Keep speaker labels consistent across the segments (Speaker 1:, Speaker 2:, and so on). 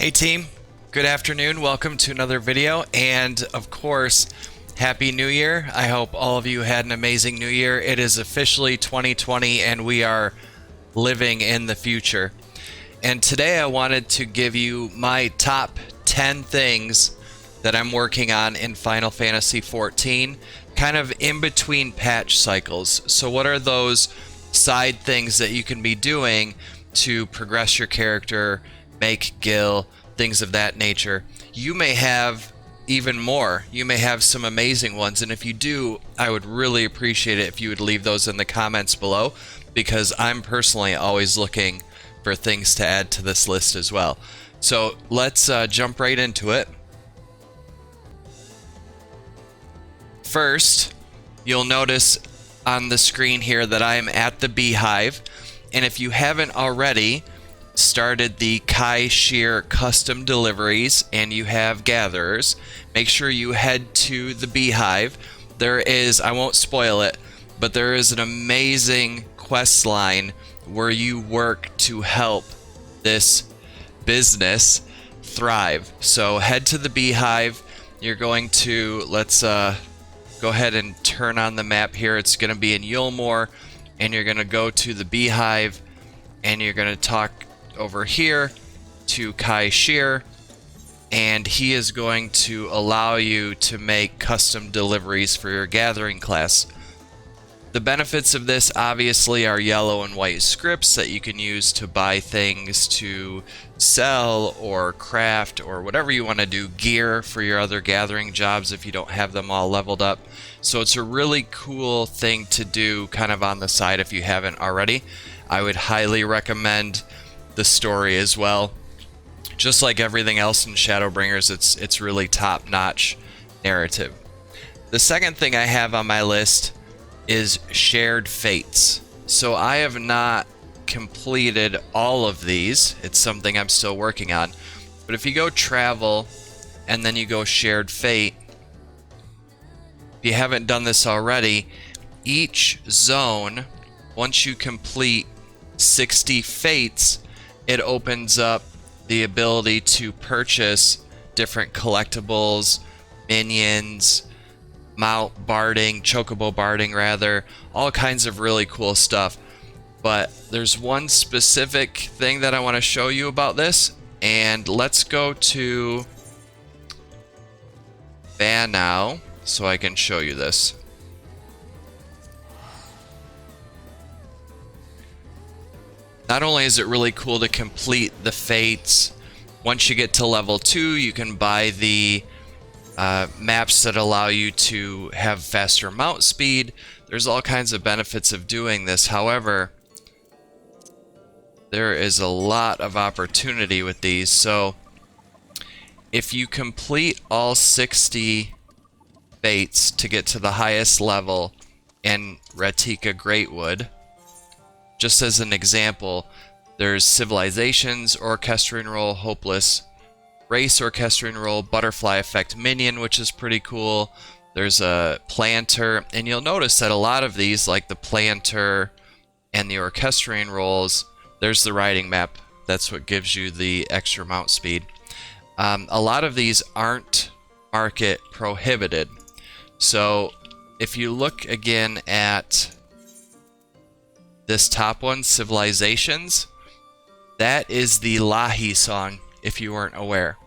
Speaker 1: Hey team, good afternoon. Welcome to another video, and of course, Happy New Year. I hope all of you had an amazing New Year. It is officially 2020 and we are living in the future. And today I wanted to give you my top 10 things that I'm working on in Final Fantasy XIV, kind of in between patch cycles. So what are those side things that you can be doing to progress your character, make gil, things of that nature? You may have even more. You may have some amazing ones, and if you do, I would really appreciate it if you would leave those in the comments below, because I'm personally always looking for things to add to this list as well. So let's jump right into it. First, you'll notice on the screen here that I am at the beehive, and if you haven't already started the PIER custom deliveries and you have gatherers, make sure you head to the beehive. There is, I won't spoil it, but there is an amazing quest line where you work to help this business thrive. So head to the beehive. You're going to, let's go ahead and turn on the map here. It's going to be in UL'DAH, and you're going to go to the beehive and you're going to talk over here to PIER, and he is going to allow you to make custom deliveries for your gathering class. The benefits of this obviously are yellow and white scripts that you can use to buy things to sell or craft or whatever you want to do, gear for your other gathering jobs if you don't have them all leveled up. So it's a really cool thing to do kind of on the side if you haven't already. I would highly recommend the story as well. Just like everything else in Shadowbringers, it's really top-notch narrative. The second thing I have on my list is shared fates. So I have not completed all of these. It's something I'm still working on. But if you go travel and then you go shared fate, if you haven't done this already, each zone, once you complete 60 fates, it opens up the ability to purchase different collectibles, minions, mount barding, chocobo barding rather, all kinds of really cool stuff. But there's one specific thing that I want to show you about this, and let's go to Ban now so I can show you this. Not only is it really cool to complete the fates, once you get to level 2, you can buy the maps that allow you to have faster mount speed. There's all kinds of benefits of doing this. However, there is a lot of opportunity with these. So if you complete all 60 fates to get to the highest level in Ratika Greatwood, just as an example, there's Civilizations, Orchestrion Roll, Hopeless, Race Orchestrion Roll, Butterfly Effect Minion, which is pretty cool. There's a Planter, and you'll notice that a lot of these, like the Planter and the Orchestrion Rolls, there's the riding map. That's what gives you the extra mount speed. A lot of these aren't market prohibited. So if you look again at this top one, Civilizations, that is the LAVENDER song, if you weren't aware.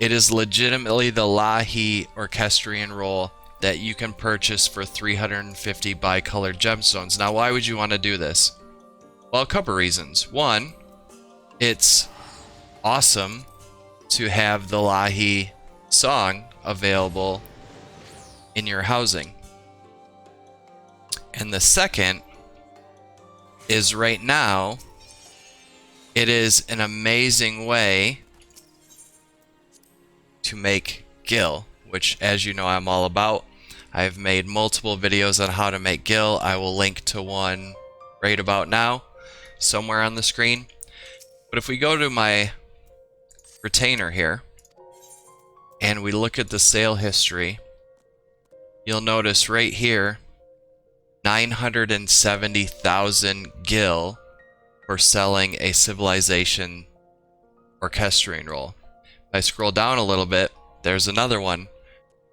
Speaker 1: It is legitimately the LAVENDER Orchestrion Roll that you can purchase for 350 bi-colored gemstones. Now, why would you want to do this? Well, a couple reasons. One, it's awesome to have the LAVENDER song available in your housing. And the second is right now, it is an amazing way to make gil, which, as you know, I'm all about. I've made multiple videos on how to make gil. I will link to one right about now, somewhere on the screen. But if we go to my retainer here, and we look at the sale history, you'll notice right here, 970,000 gil for selling a Civilization Orchestrion Roll. I scroll down a little bit, there's another one,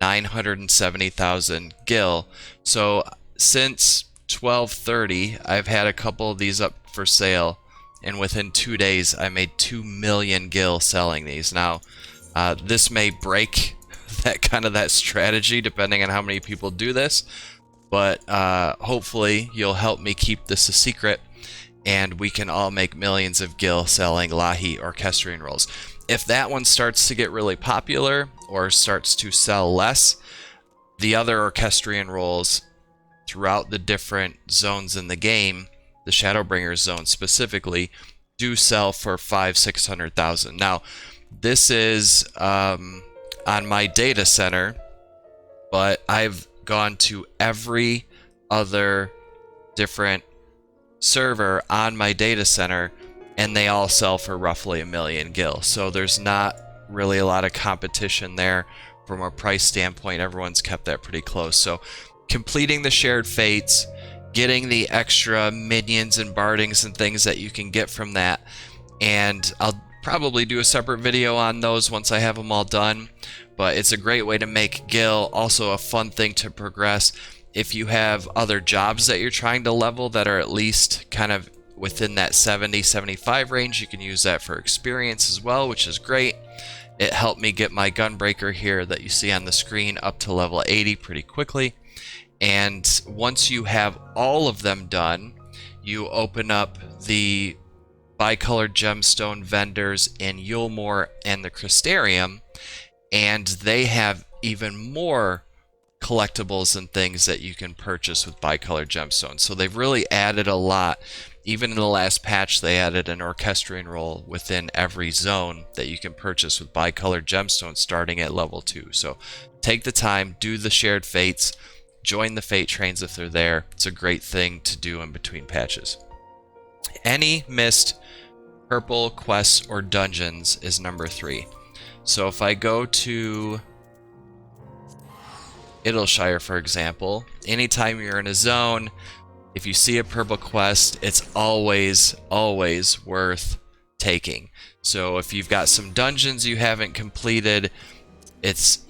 Speaker 1: 970,000 gil. So since 12:30, I've had a couple of these up for sale, and within 2 days, I made 2 million gil selling these. Now, this may break that strategy depending on how many people do this, but hopefully you'll help me keep this a secret, and we can all make millions of gil selling LAVENDER orchestrion rolls. If that one starts to get really popular or starts to sell less, the other orchestrion rolls throughout the different zones in the game, the Shadowbringers zone specifically, do sell for 500,000-600,000. Now, this is on my data center, but I've gone to every other different server on my data center, and they all sell for roughly 1 million gil. So there's not really a lot of competition there from a price standpoint. Everyone's kept that pretty close. So completing the shared fates, getting the extra minions and bardings and things that you can get from that, and I'll probably do a separate video on those once I have them all done. But it's a great way to make gil, also a fun thing to progress. If you have other jobs that you're trying to level that are at least kind of within that 70-75 range, you can use that for experience as well, which is great. It helped me get my gunbreaker here that you see on the screen up to level 80 pretty quickly. And once you have all of them done, you open up the bicolored gemstone vendors in UL'DAH and the Crystarium, and they have even more collectibles and things that you can purchase with bicolored gemstones. So they've really added a lot. Even in the last patch, they added an orchestrion roll within every zone that you can purchase with bicolored gemstones starting at level 2. So take the time, do the shared fates, join the fate trains if they're there. It's a great thing to do in between patches. Any missed purple quests or dungeons is number 3. So if I go to UL'DAH, for example, anytime you're in a zone, if you see a purple quest, it's always worth taking. So if you've got some dungeons you haven't completed, it's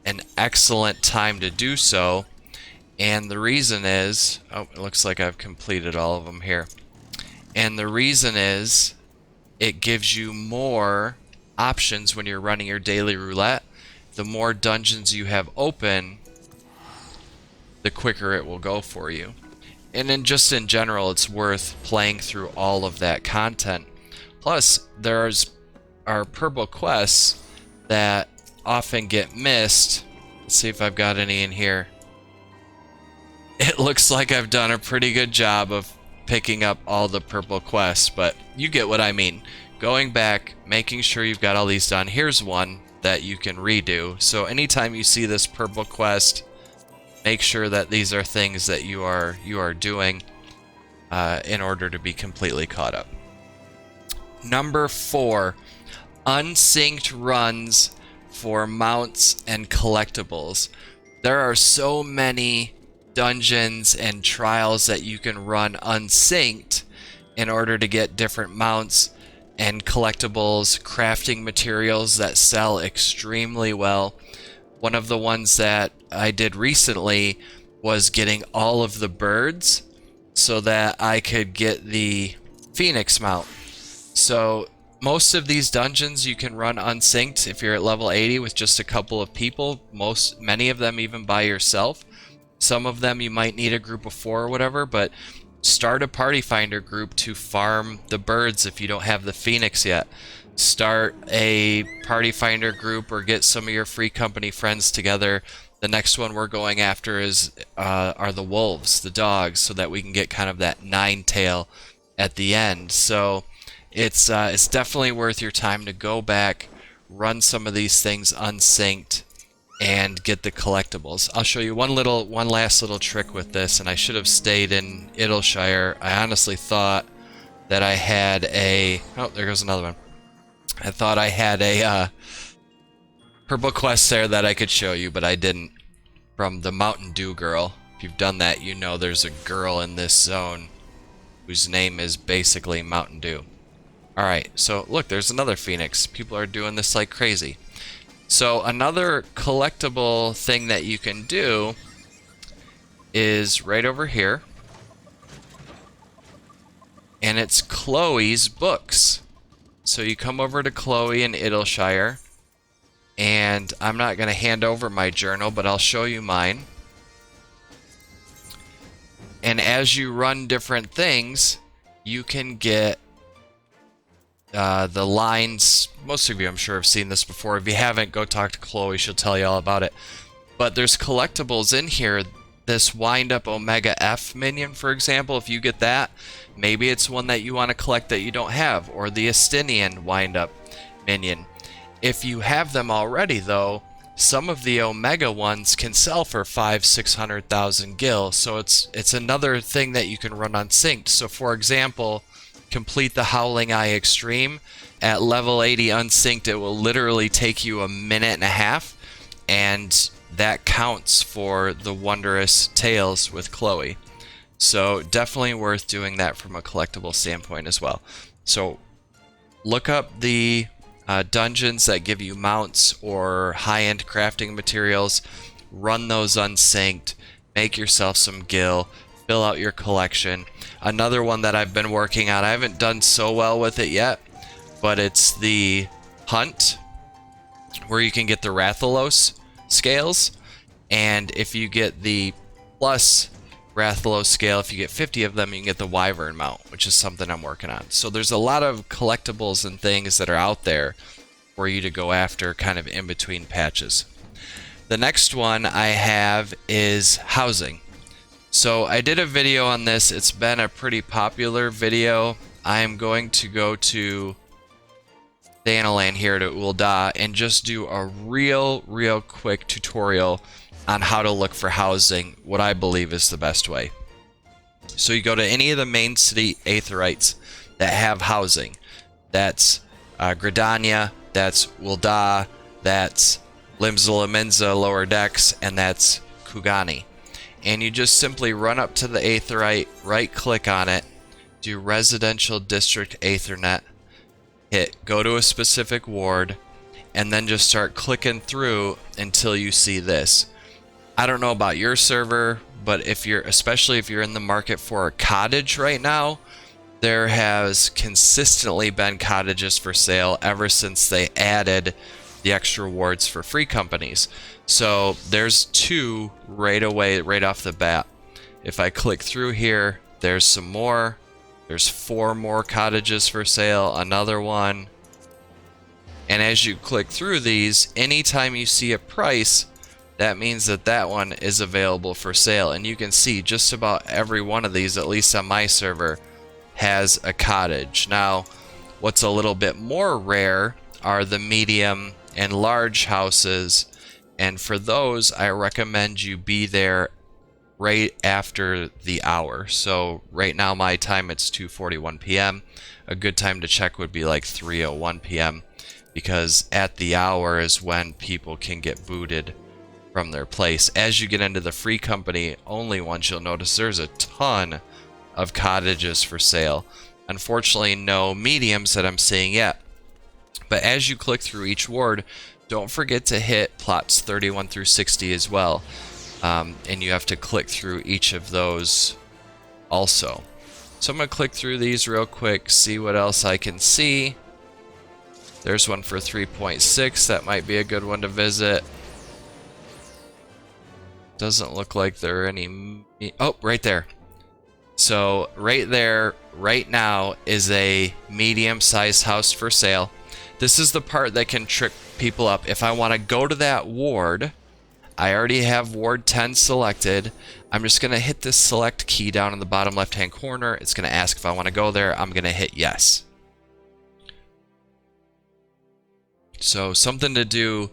Speaker 1: an excellent time to do so. And the reason is, oh, it looks like I've completed all of them here. And the reason is, it gives you more options when you're running your daily roulette. The more dungeons you have open, the quicker it will go for you. And then just in general, it's worth playing through all of that content. Plus, are purple quests that often get missed. Let's see if I've got any in here. It looks like I've done a pretty good job of picking up all the purple quests, but you get what I mean. Going back, making sure you've got all these done. Here's one that you can redo. So anytime you see this purple quest, make sure that these are things that you are doing in order to be completely caught up. Number 4, unsynced runs for mounts and collectibles. There are so many dungeons and trials that you can run unsynced in order to get different mounts and collectibles, crafting materials that sell extremely well. One of the ones that I did recently was getting all of the birds so that I could get the Phoenix mount. So most of these dungeons you can run unsynced if you're at level 80 with just a couple of people. Many of them even by yourself. Some of them you might need a group of 4 or whatever, but start a party finder group to farm the birds if you don't have the Phoenix yet. Start a party finder group or get some of your free company friends together. The next one we're going after are the wolves, the dogs, so that we can get kind of that 9-tail at the end. So it's definitely worth your time to go back, run some of these things unsynced, and get the collectibles. I'll show you one last little trick with this, and I should have stayed in UL'DAH. I honestly thought that I had a... Oh, there goes another one. I thought I had a purple quest there that I could show you, but I didn't. From the Mountain Dew girl. If you've done that, you know there's a girl in this zone whose name is basically Mountain Dew. Alright, so look, there's another Phoenix. People are doing this like crazy. So another collectible thing that you can do is right over here. And it's Chloe's books. So you come over to Chloe in Idleshire. And I'm not going to hand over my journal, but I'll show you mine. And as you run different things, you can get the lines. Most of you, I'm sure, have seen this before. If you haven't, go talk to Chloe. She'll tell you all about it. But there's collectibles in here. This wind-up Omega F minion, for example, if you get that, maybe it's one that you want to collect that you don't have. Or the Estinian wind-up minion. If you have them already, though, some of the Omega ones can sell for 500,000-600,000 gil. So it's another thing that you can run Unsynced. So, for example, complete the Howling Eye Extreme at level 80 Unsynced. It will literally take you a minute and a half, and that counts for the Wondrous Tales with Chloe. So definitely worth doing that from a collectible standpoint as well. So look up the dungeons that give you mounts or high-end crafting materials. Run those Unsynced. Make yourself some gil. Fill out your collection. Another one that I've been working on, I haven't done so well with it yet, but it's the Hunt, where you can get the Rathalos scales. And if you get the plus Rathalos scale, if you get 50 of them, you can get the Wyvern mount, which is something I'm working on. So there's a lot of collectibles and things that are out there for you to go after kind of in between patches. The next one I have is housing. So I did a video on this. It's been a pretty popular video. I am going to go to THANALAN here to UL'DAH and just do a real quick tutorial on how to look for housing, what I believe is the best way. So you go to any of the main city aetherytes that have housing. That's Gridania, that's UL'DAH, that's Limsa Lower Decks, and that's Kugani. And you just simply run up to the aetheryte, right click on it, do Residential District Aethernet, hit go to a specific ward, and then just start clicking through until you see this. I don't know about your server, but especially if you're in the market for a cottage right now, there has consistently been cottages for sale ever since they added the extra wards for free companies. So there's two right away, right off the bat. If I click through here, there's some more. There's 4 more cottages for sale, another one. And as you click through these, anytime you see a price, that means that that one is available for sale. And you can see just about every one of these, at least on my server, has a cottage. Now, what's a little bit more rare are the medium and large houses. And for those, I recommend you be there right after the hour. So right now my time, it's 2:41 p.m. A good time to check would be like 3:01 p.m. because at the hour is when people can get booted from their place. As you get into the free company only ones, you'll notice there's a ton of cottages for sale. Unfortunately, no mediums that I'm seeing yet. But as you click through each ward, don't forget to hit plots 31 through 60 as well. And you have to click through each of those also. So I'm going to click through these real quick, see what else I can see. There's one for 3.6. That might be a good one to visit. Doesn't look like there are any... Oh, right there. So right there, right now, is a medium-sized house for sale. This is the part that can trick people up. If I want to go to that ward, I already have Ward 10 selected. I'm just going to hit this select key down in the bottom left-hand corner. It's going to ask if I want to go there. I'm going to hit yes. So something to do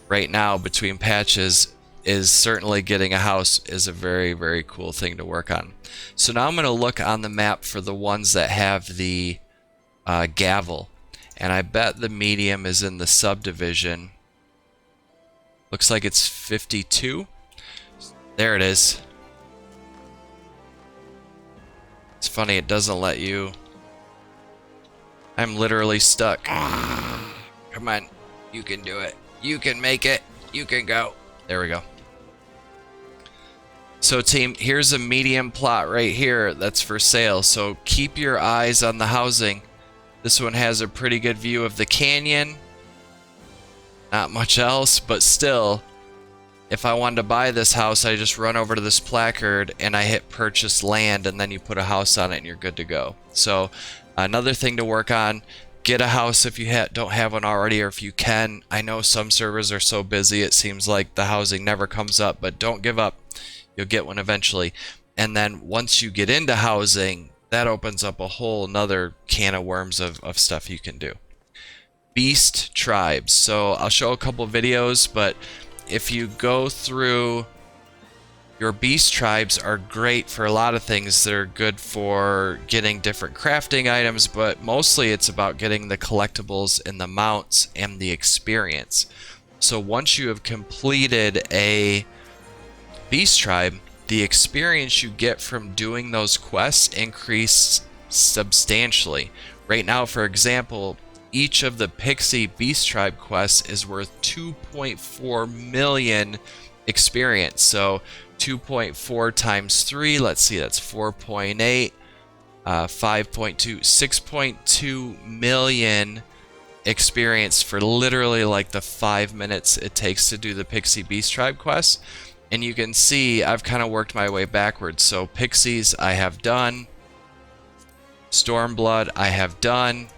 Speaker 1: right now between patches is certainly getting a house is a very cool thing to work on. So now I'm going to look on the map for the ones that have the gavel. And I bet the medium is in the subdivision. Looks like it's 52. There it is. It's funny, it doesn't let you... I'm literally stuck. Come on. You can do it. You can make it. You can go. There we go. So team, here's a medium plot right here that's for sale. So keep your eyes on the housing. This one has a pretty good view of the canyon. Not much else, but still, if I wanted to buy this house, I just run over to this placard and I hit purchase land, and then you put a house on it and you're good to go. So another thing to work on, get a house if you don't have one already, or if you can. I know some servers are so busy it seems like the housing never comes up, but don't give up. You'll get one eventually. And then once you get into housing, that opens up a whole nother can of worms of stuff you can do. Beast tribes. So I'll show a couple videos, but if you go through, your beast tribes are great for a lot of things. They're good for getting different crafting items, but mostly it's about getting the collectibles and the mounts and the experience. So once you have completed a beast tribe, the experience you get from doing those quests increase substantially. Right now, for example, each of the Pixie Beast Tribe quests is worth 2.4 million experience. So 2.4 times 3, let's see, that's 4.8, 5.2, 6.2 million experience for literally like the 5 minutes it takes to do the Pixie Beast Tribe quest. And you can see I've kind of worked my way backwards. So Pixies I have done, Stormblood I have done,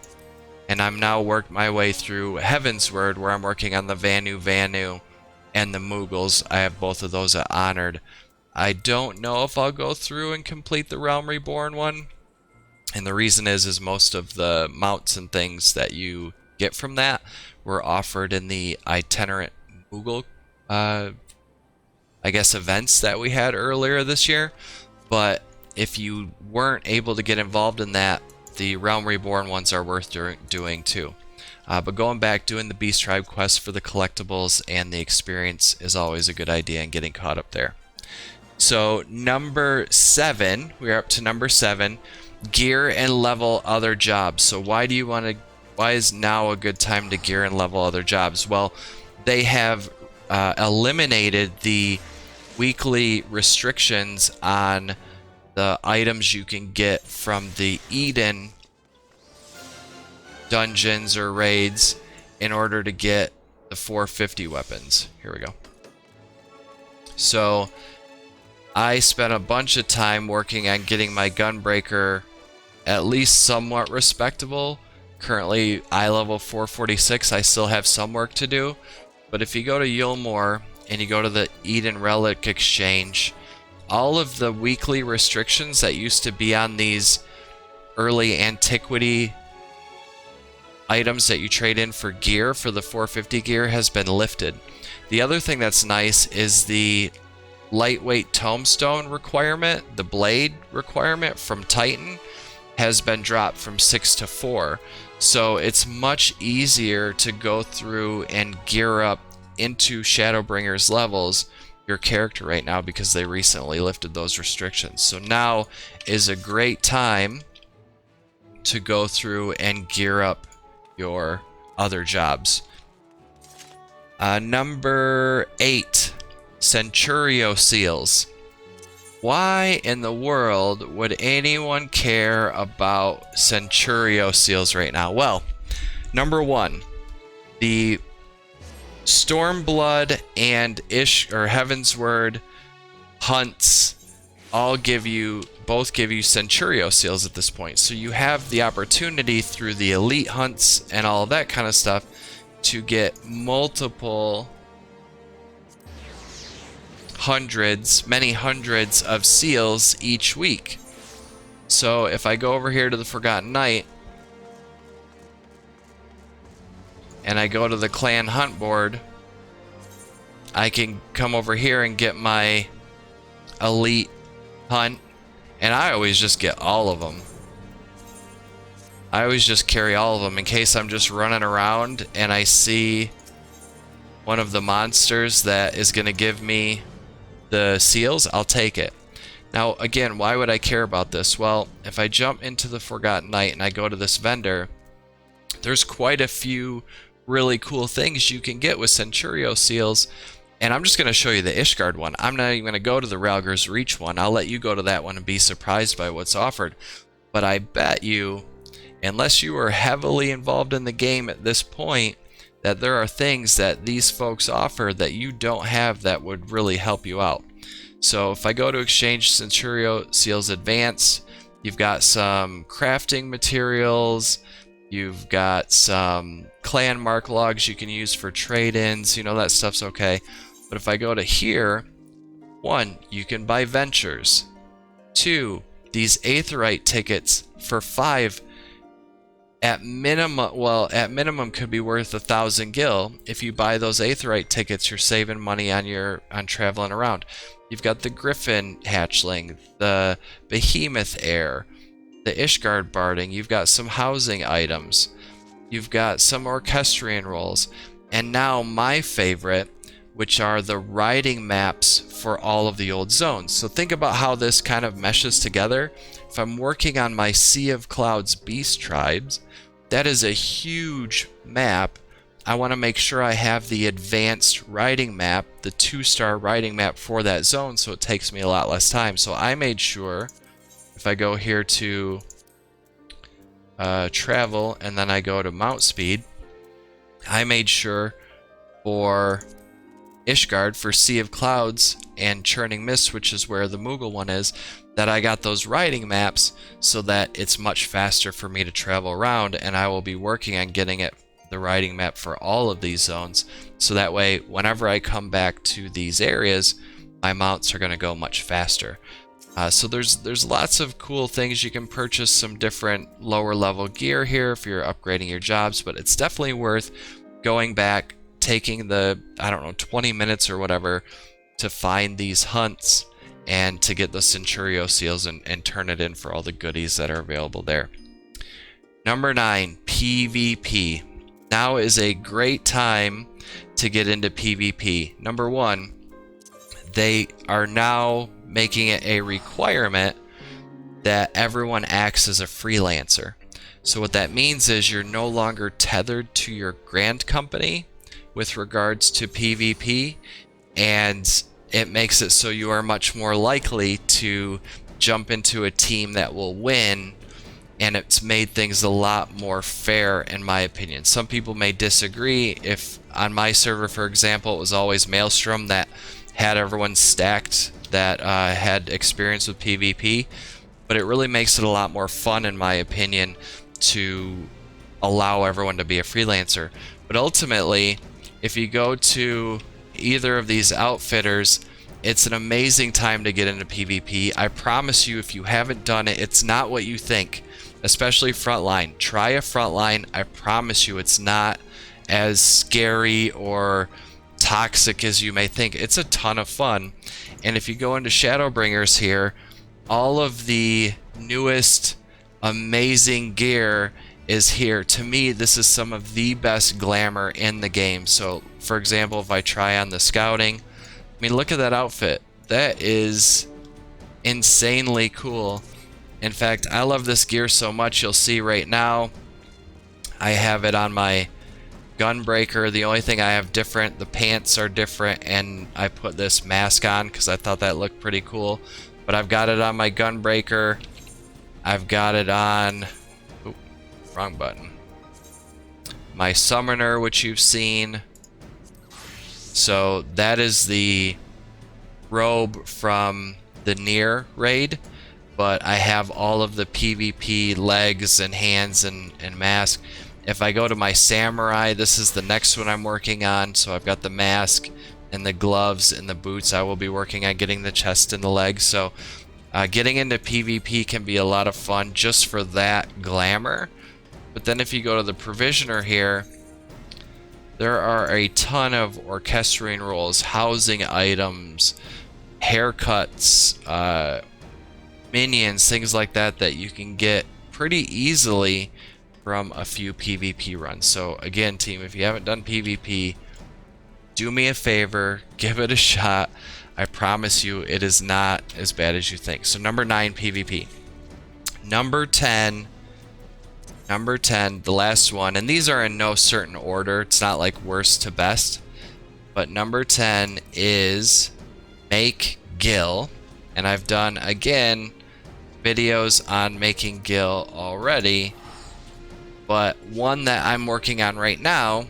Speaker 1: and I'm now worked my way through Heavensward, where I'm working on the Vanu and the Moogles. I have both of those at Honored. I don't know if I'll go through and complete the Realm Reborn one. And the reason is most of the mounts and things that you get from that were offered in the itinerant Moogle, I guess, events that we had earlier this year. But if you weren't able to get involved in that, the Realm Reborn ones are worth doing too. But going back, doing the Beast Tribe quest for the collectibles and the experience is always a good idea, and getting caught up there. So number 7, we're up to number 7, gear and level other jobs. So why is now a good time to gear and level other jobs? Well, they have eliminated the weekly restrictions on the items you can get from the Eden dungeons or raids in order to get the 450 weapons. Here we go. So I spent a bunch of time working on getting my Gunbreaker at least somewhat respectable. Currently eye level 446. I still have some work to do, but if you go to UL'DAH and you go to the Eden Relic Exchange, all of the weekly restrictions that used to be on these early antiquity items that you trade in for gear, for the 450 gear, has been lifted. The other thing that's nice is the lightweight tombstone requirement, the blade requirement from Titan, has been dropped from 6 to 4. So it's much easier to go through and gear up into Shadowbringer's levels your character right now, because they recently lifted those restrictions. So now is a great time to go through and gear up your other jobs. Number 8, Centurio seals. Why in the world would anyone care about Centurio seals right now? Well, number 1, the Stormblood and Heavensward hunts both give you Centurio seals at this point. So you have the opportunity through the elite hunts and all of that kind of stuff to get multiple many hundreds of seals each week. So if I go over here to the Forgotten Knight and I go to the clan hunt board, I can come over here and get my elite hunt, and I always just get all of them. I always just carry all of them in case I'm just running around and I see one of the monsters that is going to give me the seals. I'll take it. Now again, why would I care about this? Well, if I jump into the Forgotten Knight and I go to this vendor, There's quite a few really cool things you can get with Centurio seals. And I'm just going to show you the ISHGARD one. I'm not even going to go to the Railger's Reach one. I'll let you go to that one and be surprised by what's offered. But I bet you, unless you are heavily involved in the game at this point, that there are things that these folks offer that you don't have that would really help you out. So if I go to Exchange Centurio Seals Advanced, you've got some crafting materials, you've got some clan mark logs you can use for trade-ins, you know, that stuff's okay. But if I go to here, 1, you can buy ventures. 2, these Aetheryte tickets for 5 at minimum, well, at minimum could be worth 1,000 gil. If you buy those Aetheryte tickets, you're saving money on traveling around. You've got the Griffin hatchling, the Behemoth heir, the ISHGARD barding. You've got some housing items. You've got some orchestrion rolls, and now my favorite, which are the riding maps for all of the old zones. So think about how this kind of meshes together. If I'm working on my Sea of Clouds Beast Tribes, that is a huge map. I want to make sure I have the advanced riding map, the 2-star riding map for that zone, so it takes me a lot less time. So I made sure, if I go here to travel and then I go to mount speed, I made sure for ISHGARD, for Sea of Clouds and Churning Mist, which is where the Moogle one is, that I got those riding maps so that it's much faster for me to travel around, and I will be working on getting it the riding map for all of these zones, so that way whenever I come back to these areas, my mounts are going to go much faster. So there's lots of cool things you can purchase, some different lower level gear here if you're upgrading your jobs, but it's definitely worth going back, taking the, I don't know, 20 minutes or whatever to find these hunts and to get the Centurio seals and turn it in for all the goodies that are available there. Number 9, PvP. Now is a great time to get into PvP. Number 1, they are now making it a requirement that everyone acts as a freelancer. So what that means is you're no longer tethered to your grant company with regards to PvP, and it makes it so you are much more likely to jump into a team that will win, and it's made things a lot more fair in my opinion. Some people may disagree. If on my server, for example, it was always Maelstrom that had everyone stacked that had experience with PvP, but it really makes it a lot more fun in my opinion to allow everyone to be a freelancer. But ultimately, if you go to either of these outfitters, it's an amazing time to get into PvP. I promise you, if you haven't done it, it's not what you think, especially frontline. Try a frontline. I promise you it's not as scary or toxic as you may think. It's a ton of fun. And if you go into Shadowbringers here, all of the newest amazing gear is here. To me, this is some of the best glamour in the game. So for example, if I try on the scouting, I mean, look at that outfit. That is insanely cool. In fact, I love this gear so much. You'll see right now I have it on my Gunbreaker. The only thing I have different, the pants are different, and I put this mask on because I thought that looked pretty cool. But I've got it on my Gunbreaker. I've got it on, oops, wrong button, my Summoner, which you've seen. So that is the robe from the Nier raid, but I have all of the PvP legs and hands and mask. If I go to my Samurai, this is the next one I'm working on. So I've got the mask and the gloves and the boots. I will be working on getting the chest and the legs. So getting into PvP can be a lot of fun just for that glamour. But then if you go to the Provisioner here, there are a ton of orchestrion rolls, housing items, haircuts, minions, things like that that you can get pretty easily from a few PvP runs. So again, team, if you haven't done PvP, do me a favor, give it a shot. I promise you it is not as bad as you think. So number 9, PvP. Number 10, Number 10, the last one, and these are in no certain order. It's not like worst to best. But number 10 is make gill. And I've done, again, videos on making gill already. But one that I'm working on right now,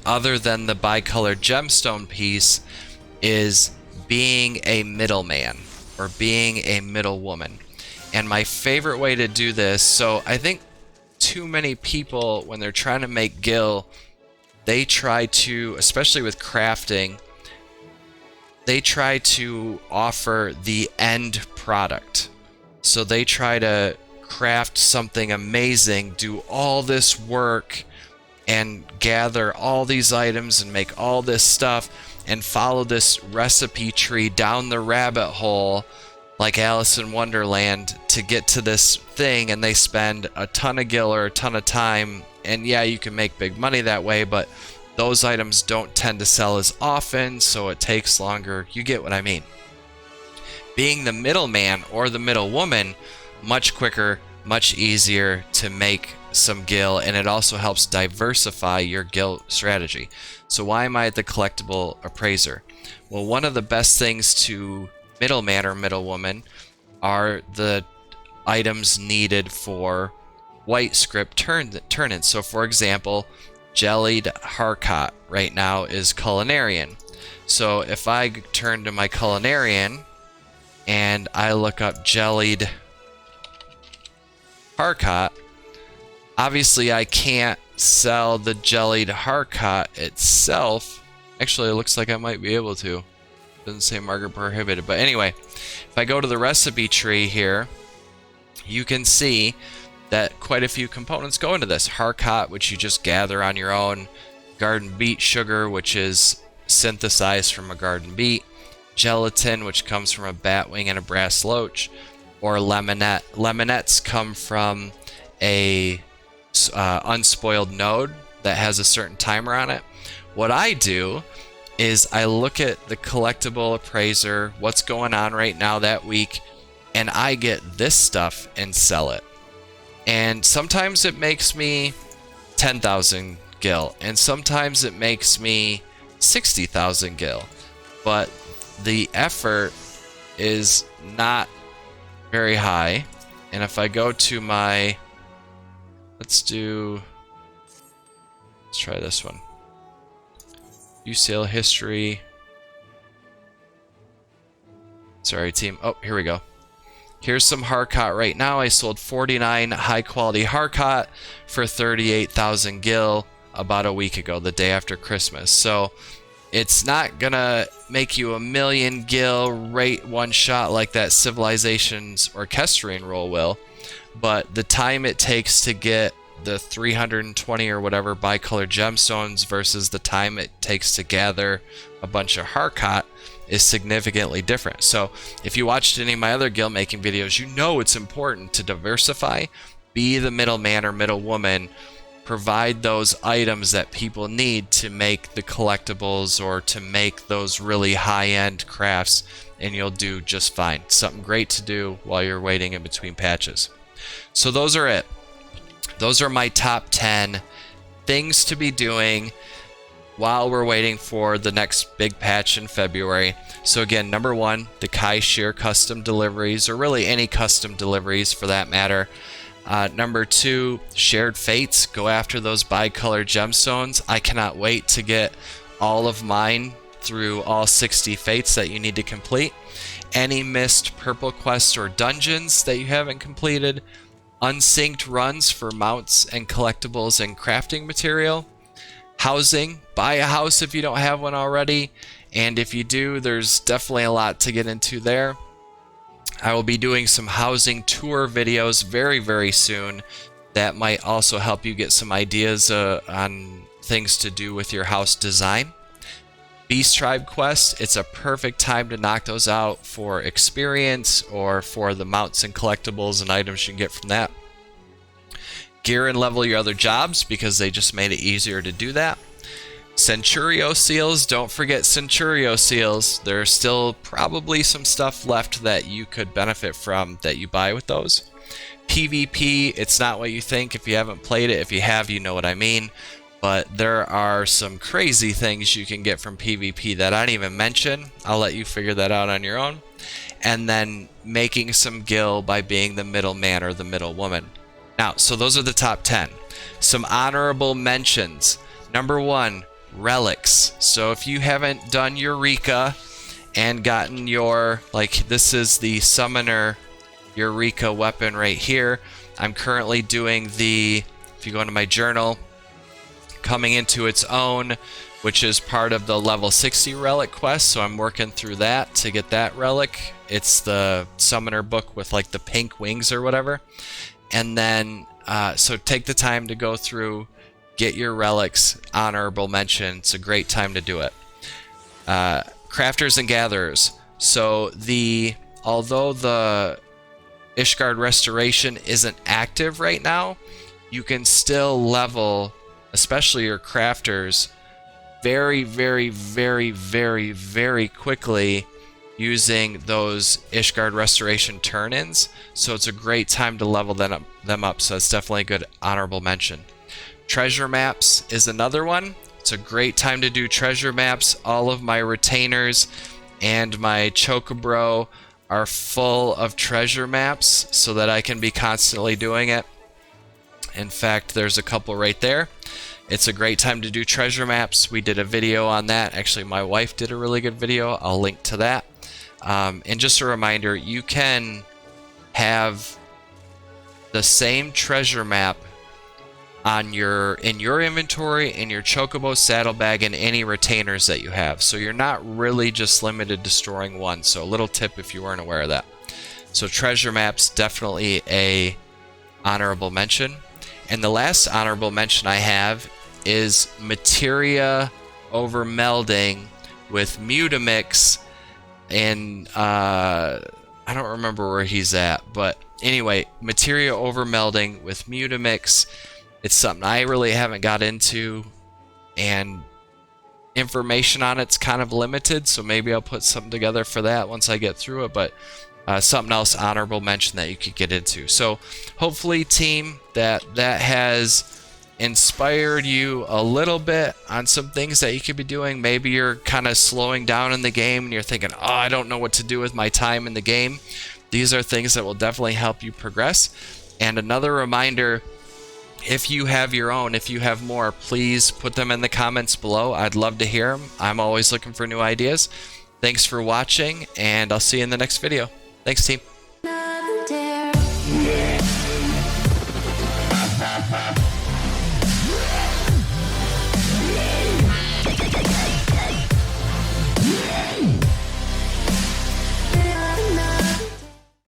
Speaker 1: other than the bicolored gemstone piece, is being a middleman or being a middle woman. And my favorite way to do this, so I think too many people, when they're trying to make gill, they try to, especially with crafting, they try to offer the end product. So they try to craft something amazing, do all this work, and gather all these items and make all this stuff and follow this recipe tree down the rabbit hole like Alice in Wonderland to get to this thing, and they spend a ton of gill or a ton of time. And yeah, you can make big money that way, but those items don't tend to sell as often, so it takes longer. You get what I mean. Being the middleman or the middle woman, much quicker, much easier to make some gill, and it also helps diversify your gill strategy. So why am I the collectible appraiser? Well, one of the best things to middleman or middle woman are the items needed for white script turn-ins. So for example, jellied Harcot right now is culinarian. So if I turn to my culinarian and I look up jellied Harcot, obviously I can't sell the jellied Harcot itself. Actually, it looks like I might be able to. Doesn't say market prohibited, but anyway, if I go to the recipe tree here, you can see that quite a few components go into this. Harcot, which you just gather on your own. Garden beet sugar, which is synthesized from a garden beet. Gelatin, which comes from a bat wing and a brass loach. Or lemonette. Lemonettes come from a unspoiled node that has a certain timer on it. What I do is I look at the collectible appraiser, what's going on right now that week, and I get this stuff and sell it. And sometimes it makes me 10,000 gil, and sometimes it makes me 60,000 gil. But the effort is not very high. And if I go to my, let's try this one. View sale history. Sorry, team. Oh, here we go. Here's some Harcot right now. I sold 49 high quality Harcot for 38,000 gil about a week ago, the day after Christmas. So it's not gonna make you a million gil right one shot like that Civilization's Orchestrion roll will, but the time it takes to get the 320 or whatever bicolored gemstones versus the time it takes to gather a bunch of Harcot is significantly different. So if you watched any of my other gil making videos, you know it's important to diversify, be the middleman or middle woman, provide those items that people need to make the collectibles or to make those really high-end crafts, and you'll do just fine. Something great to do while you're waiting in between patches. So those are it. Those are my top 10 things to be doing while we're waiting for the next big patch in February. So again, number 1, the PIER custom deliveries, or really any custom deliveries for that matter. Number 2, shared fates. Go after those bicolored gemstones. I cannot wait to get all of mine through all 60 fates that you need to complete. Any missed purple quests or dungeons that you haven't completed. Unsynced runs for mounts and collectibles and crafting material. Housing. Buy a house if you don't have one already. And if you do, there's definitely a lot to get into there. I will be doing some housing tour videos very, very soon that might also help you get some ideas on things to do with your house design. Beast Tribe quests, it's a perfect time to knock those out for experience or for the mounts and collectibles and items you can get from that. Gear and level your other jobs because they just made it easier to do that. Centurio seals, don't forget Centurio seals. There's still probably some stuff left that you could benefit from that you buy with those. PvP, it's not what you think if you haven't played it. If you have, you know what I mean. But there are some crazy things you can get from PvP that I didn't even mention. I'll let you figure that out on your own. And then making some gil by being the middleman or the middle woman. Now, so those are the top 10. Some honorable mentions. Number 1, relics. So if you haven't done Eureka and gotten your, like, this is the summoner Eureka weapon right here. I'm currently doing the, if you go into my journal, coming into its own, which is part of the level 60 relic quest. So I'm working through that to get that relic. It's the summoner book with like the pink wings or whatever. And then, so take the time to go through, get your relics, honorable mention. It's a great time to do it. Crafters and gatherers. So although the ISHGARD restoration isn't active right now, you can still level, especially your crafters, very, very, very, very, very quickly using those ISHGARD restoration turn-ins. So it's a great time to level them up. So it's definitely a good honorable mention. Treasure maps is another one. It's a great time to do treasure maps. All of my retainers and my Chocobro are full of treasure maps so that I can be constantly doing it. In fact, there's a couple right there. It's a great time to do treasure maps. We did a video on that. Actually, my wife did a really good video. I'll link to that. And just a reminder, you can have the same treasure map on in your inventory, in your Chocobo saddlebag, and any retainers that you have. So you're not really just limited to storing one. So a little tip if you weren't aware of that. So treasure maps, definitely a honorable mention. And the last honorable mention I have is materia over melding with Mutamix, and I don't remember where he's at, but anyway, materia over melding with Mutamix. It's something I really haven't got into, and information on it's kind of limited, so maybe I'll put something together for that once I get through it, but something else honorable mention that you could get into. So hopefully, team, that has inspired you a little bit on some things that you could be doing. Maybe you're kind of slowing down in the game and you're thinking, oh, I don't know what to do with my time in the game. These are things that will definitely help you progress. And another reminder, if you have your own, if you have more, please put them in the comments below. I'd love to hear them. I'm always looking for new ideas. Thanks for watching, and I'll see you in the next video. Thanks, team.